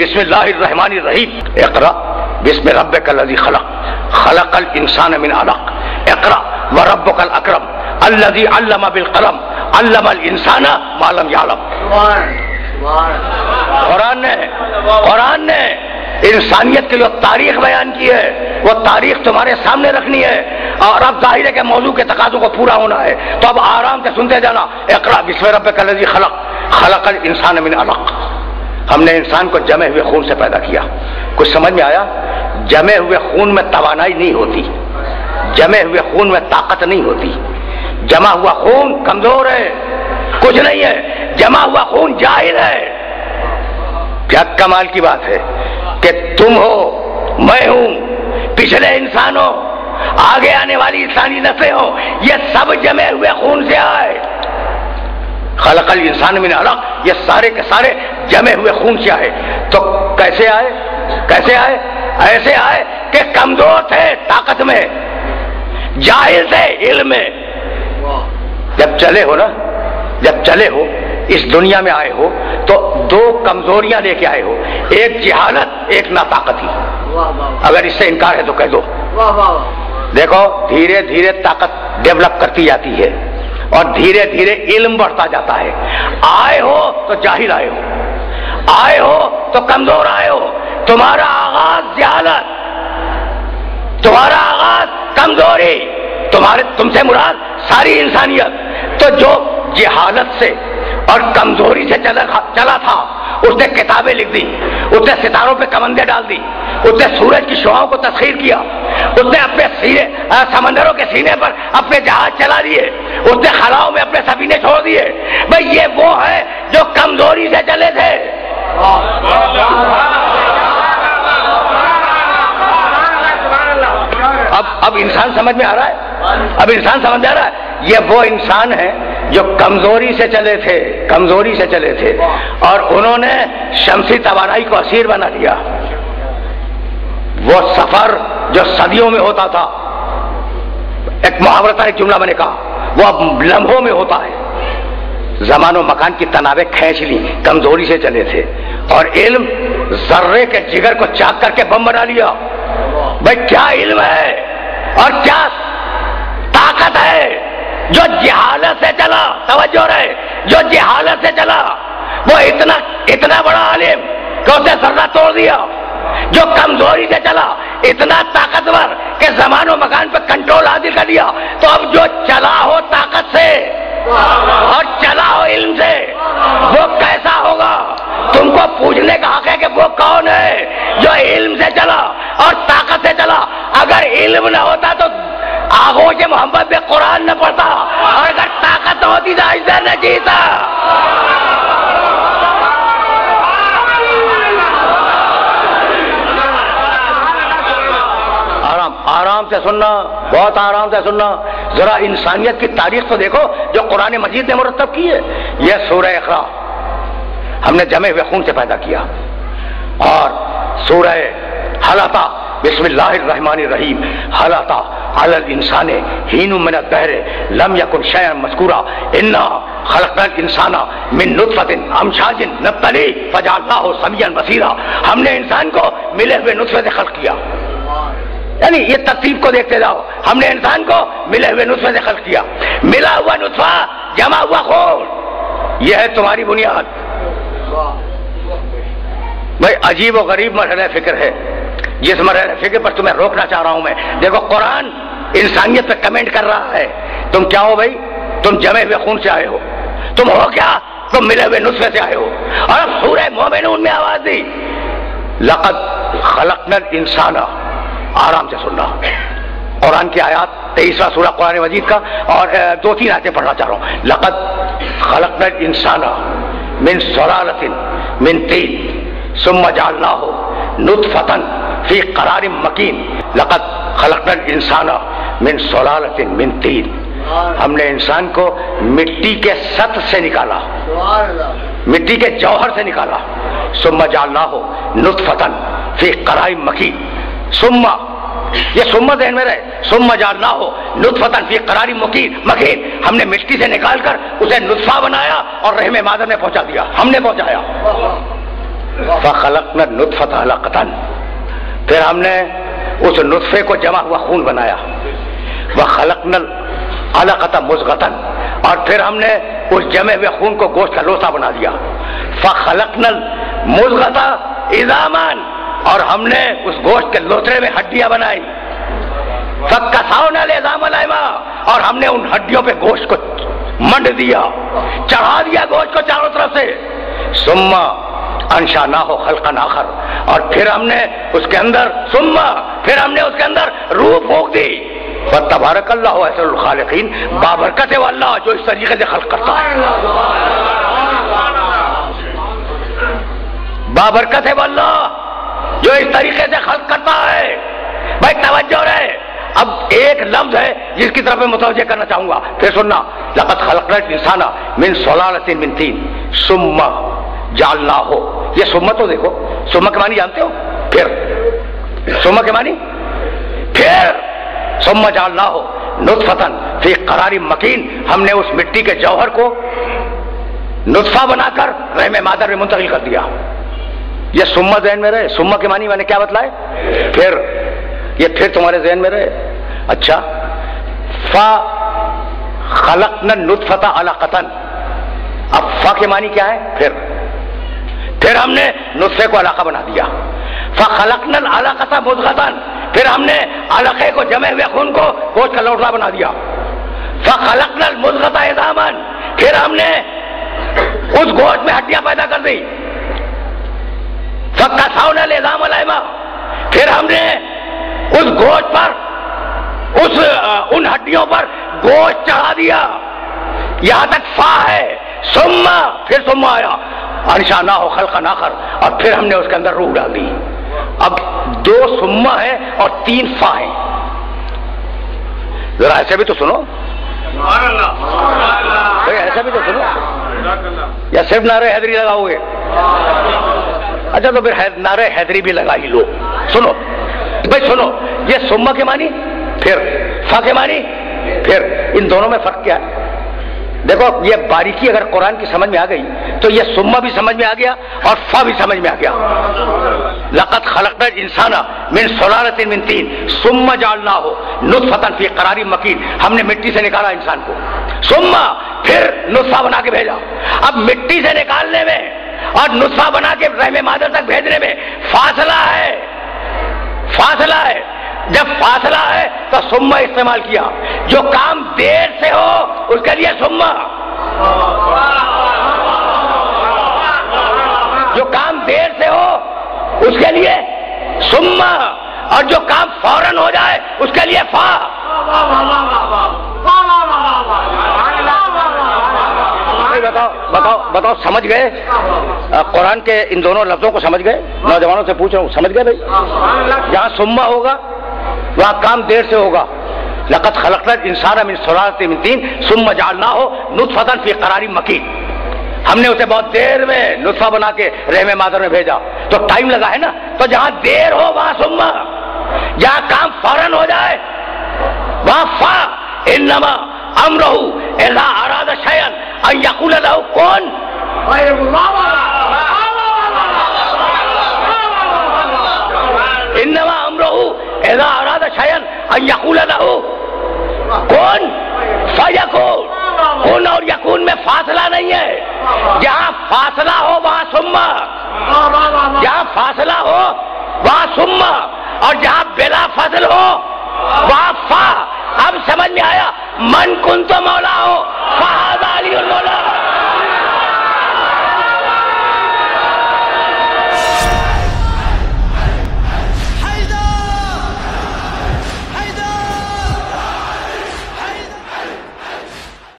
بسم اللہ الرحمن الرحیم اقرأ بسم ربک الذی خلق خلق الانسان من علق اقرأ وربک الاکرم الذی علم بالقلم علم الانسان ما لم یعلم. قرآن نے انسانیت کے لیے تاریخ بیان کی ہے، وہ تاریخ تمہارے سامنے رکھنی ہے، اور اب ظاہر ہے کہ موضوع کے تقاضوں کو پورا ہونا ہے، تو اب آرام سے سنتے جانا. اقرأ بسم ربک الذی خلق خلق الانسان من علق. ہم نے انسان کو جمے ہوئے خون سے پیدا کیا. کچھ سمجھ میں آیا؟ جمے ہوئے خون میں توانائی نہیں ہوتی، جمے ہوئے خون میں طاقت نہیں ہوتی. جمع ہوا خون کمزور ہے، کچھ نہیں ہے. جمع ہوا خون جاہل ہے. کیا کمال کی بات ہے کہ تم ہو، میں ہوں، پچھلے انسان ہو، آگے آنے والی انسانی نسلیں ہو، یہ سب جمے ہوئے خون سے آئے. خلق الانسان من علق، یہ سارے کے سارے جمے ہوئے خون سے آئے. تو کیسے آئے؟ کیسے آئے؟ ایسے آئے کہ کمزور تھے طاقت میں، جاہل تھے علم میں. جب چلے ہو نا، جب چلے ہو اس دنیا میں آئے ہو تو دو کمزوریاں لے کے آئے ہو، ایک جہالت، ایک ناطاقتی. اگر اس سے انکار ہے تو کہہ دو. دیکھو دھیرے دھیرے طاقت ڈیولپ کرتی جاتی ہے اور دھیرے دھیرے علم بڑھتا جاتا ہے. آئے ہو تو جاہل آئے ہو، آئے ہو تو کمزور آئے ہو. تمہارا آغاز جہالت، تمہارا آغاز کمزوری، تم سے مراد ساری انسانیت. تو جو جہالت سے اور کمزوری سے چلا تھا، اس نے کتابیں لکھ دی، اس نے ستاروں پہ کمندیں ڈال دی، اس نے سورج کی شعاؤں کو تسخیر کیا، اس نے اپنے سینے سمندروں کے سینے پر اپنے جہاز چلا دیے، اس نے خلاؤں میں اپنے سفینے چھوڑ دیے. بھئی یہ وہ ہے جو کمزوری سے چلے تھے. اب انسان سمجھ میں آ رہا ہے؟ اب انسان سمجھ میں آ رہا ہے؟ یہ وہ انسان ہے جو کمزوری سے چلے تھے، کمزوری سے چلے تھے، اور انہوں نے شمسی توانائی کو اسیر بنا دیا. وہ سفر جو صدیوں میں ہوتا تھا، ایک محاورہ تھا، ایک جملہ میں نے کہا، وہ اب لمحوں میں ہوتا ہے. زمان و مکان کی تنابیں کھینچ لی، کمزوری سے چلے تھے. اور علم ذرے کے جگر کو چاک کر کے بم بنا لیا. بھائی کیا علم ہے اور کیا طاقت ہے جو جہالت سے چلا. توجہ رہے، جو جہالت سے چلا وہ اتنا بڑا عالم کہ اسے ذرہ توڑ دیا. جو کمزوری سے چلا اتنا طاقتور کہ زمان و مکان پہ کنٹرول حاصل کر لیا. تو اب جو چلا ہو طاقت سے اور چلا ہو علم سے، وہ کیسا ہوگا؟ تم کو پوچھنے کا حق ہے کہ وہ کون ہے جو علم سے چلا اور طاقت سے چلا. اگر علم نہ ہوتا تو آغوش محمد میں قرآن نہ پڑھتا، اور اگر طاقت نہ ہوتی تو ایسا نہ جیتا. آرام سے سننا، بہت آرام سے سننا. ذرا انسانیت کی تاریخ تو دیکھو جو قرآن مجید نے مرتب کی ہے. یہ سورہ اقرا ہم نے جمے ہوئے خون سے پیدا کیا، اور سورہ حلقہ بسم اللہ الرحمن الرحیم حلقہ علی الانسان حین من الدہر لم یکن شیئا مذکورا انا خلقنا الانسان من نطفۃ امشاج نبتلیہ فجعلناہ سمیعا بصیرا. ہم نے انسان کو ملے ہوئے نطفے سے خلق کیا. یعنی یہ ترتیب کو دیکھتے جاؤ. ہم نے انسان کو ملے ہوئے نطفے سے خلق کیا. ملا ہوا نطفہ، جمع ہوا خون، یہ ہے تمہاری بنیاد. بھائی عجیب و غریب مرحلہ فکر ہے جس مرحلہ فکر پر تمہیں روکنا چاہ رہا ہوں میں. دیکھو قرآن انسانیت پہ کمنٹ کر رہا ہے. تم کیا ہو بھائی؟ تم جمے ہوئے خون سے آئے ہو. تم ہو کیا؟ تم ملے ہوئے نطفے سے آئے ہو. اور اب سورہ مومنون میں آواز دی، لقد خلقنا الانسان. آرام سے سننا. قرآن کی آیات 23واں سورہ قرآن مجید کا، اور 2-3 آیتیں پڑھنا چاہ رہا ہوں. لقد خلقنا الانسان من سلالۃ من طین ثم جعلناہ نطفۃ فی قرار مکین. لقد خلقنا الانسان من سلالۃ من طین. ہم نے انسان کو مٹی کے سطح سے نکالا، مٹی کے جوہر سے نکالا. ثم جعلناہ نطفۃ فی قرار مکین. ثم، یہ ثم ذہن میں رہے، ثم جعلناہ نطفۃ فی قرار مکین. ہم نے مٹی سے نکال کر اسے نطفہ بنایا اور رحم مادر میں پہنچا دیا. ہم نے پہنچایا. فخلقنا النطفة علقة، پھر ہم نے اس نطفے کو جمع ہوا خون بنایا، وخلقنا العلقة مضغة، اور پھر ہم نے اس جمع ہوئے خون کو گوشت کا لوثا بنا دیا، فخلقنا المضغة عظاما، اور ہم نے اس گوشت کے لوتھڑے میں ہڈیاں بنائی، فکسونا العظام لحما، اور ہم نے ان ہڈیوں پہ گوشت کو منڈ دیا، چڑھا دیا گوشت کو چاروں طرف سے، ثم انشأناہ خلقا آخر، اور پھر ہم نے اس کے اندر روح پھونک دی، فتبارک اللہ احسن الخالقین، بابرکت ہے وہ اللہ جو اس طریقے سے خلق کرتا ہے، بابرکت ہے وہ اللہ جو اس طریقے سے خلق کرتا ہے۔ بھائی توجہ رہے، اب ایک لفظ ہے جس کی طرف میں متوجہ کرنا چاہوں گا، پھر سننا، لقد خلقنا الانسان من سلالۃ من طین ثم جعلناہ، یہ ثم تو دیکھو، ثم کے معنی جانتے ہو، پھر ثم کے معنی پھر، ثم جعلناہ نطفۃ فی قرار مکین، ہم نے اس مٹی کے جوہر کو نطفہ بنا کر رحم مادر میں منتقل کر دیا، یہ ثم ذہن میں رہے، ثم کے معنی میں نے کیا بتلائے، پھر، یہ پھر تمہارے ذہن میں رہے۔ اچھا، فخلقنا النطفۃ علقۃ، اب فا کے معنی کیا ہے، پھر ہم نے نطفے کو علقہ بنا دیا، فخلقنا العلقۃ مضغۃ، پھر ہم نے علقے کو جمع ہوئے خون کو گوشت کا لوٹھڑا بنا دیا، فخلقنا المضغۃ عظاما، پھر ہم نے اس گوشت میں ہڈیاں پیدا کر دی، فکسونا العظام لحما، پھر ہم نے اس گوشت پر ان ہڈیوں پر گوشت چڑھا دیا، یہاں تک فا ہے، ثم، پھر ثم آیا، انشأناہ خلقا آخر، اور پھر ہم نے اس کے اندر روح ڈال دی۔ اب 2 ثم ہے اور 3 فا ہیں، ذرا ایسے بھی تو سنو، ایسا بھی تو سنو، یا صرف نعرہ حیدری لگاؤ گے؟ اچھا تو پھر نعرہ حیدری بھی لگا ہی لو، سنو بھائی سنو، یہ ثم کے معنی پھر، فا کے معنی پھر، ان دونوں میں فرق کیا ہے؟ دیکھو یہ باریکی اگر قرآن کی سمجھ میں آ گئی تو یہ ثم بھی سمجھ میں آ گیا اور فا بھی سمجھ میں آ گیا۔ لقد خلقنا الانسان من سلالۃ من طین ثم جعلناہ نطفۃ فی قرار مکین، ہم نے مٹی سے نکالا انسان کو، ثم پھر نطفہ بنا کے بھیجا۔ اب مٹی سے نکالنے میں اور نطفہ بنا کے رحم مادر تک بھیجنے میں فاصلہ ہے، جب فاصلہ ہے تو ثم استعمال کیا، جو کام دیر سے ہو اس کے لیے ثم، جو کام دیر سے ہو اس کے لیے ثم، اور جو کام فوراً ہو جائے اس کے لیے فا۔ بتاؤ سمجھ گئے؟ قرآن کے ان دونوں لفظوں کو سمجھ گئے؟ نوجوانوں سے پوچھ رہا ہوں، سمجھ گئے بھائی؟ جہاں ثم ہوگا وہاں کام دیر سے ہوگا، لقد خلقنا الانسان من سلالۃ من طین ثم جعلناہ نطفۃ فی قرار مکین، ہم نے اسے بہت دیر میں نطفہ بنا کے رحم مادر میں بھیجا، تو ٹائم لگا ہے نا، تو جہاں دیر ہو وہاں ثم، جہاں کام فوراً ہو جائے وہاں فا۔ انما امرہ اذا اراد شیئا ان یقول لہ کن، انما امرہ اذا اراد شیئا ان یقول لہ کن فیکون، کن اور یکون میں فاصلہ نہیں ہے، جہاں فاصلہ ہو وہاں ثم، جہاں فاصلہ ہو وہاں ثم، اور جہاں بلا فاصل ہو وہاں فا۔ اب سمجھ میں آیا، من کنتم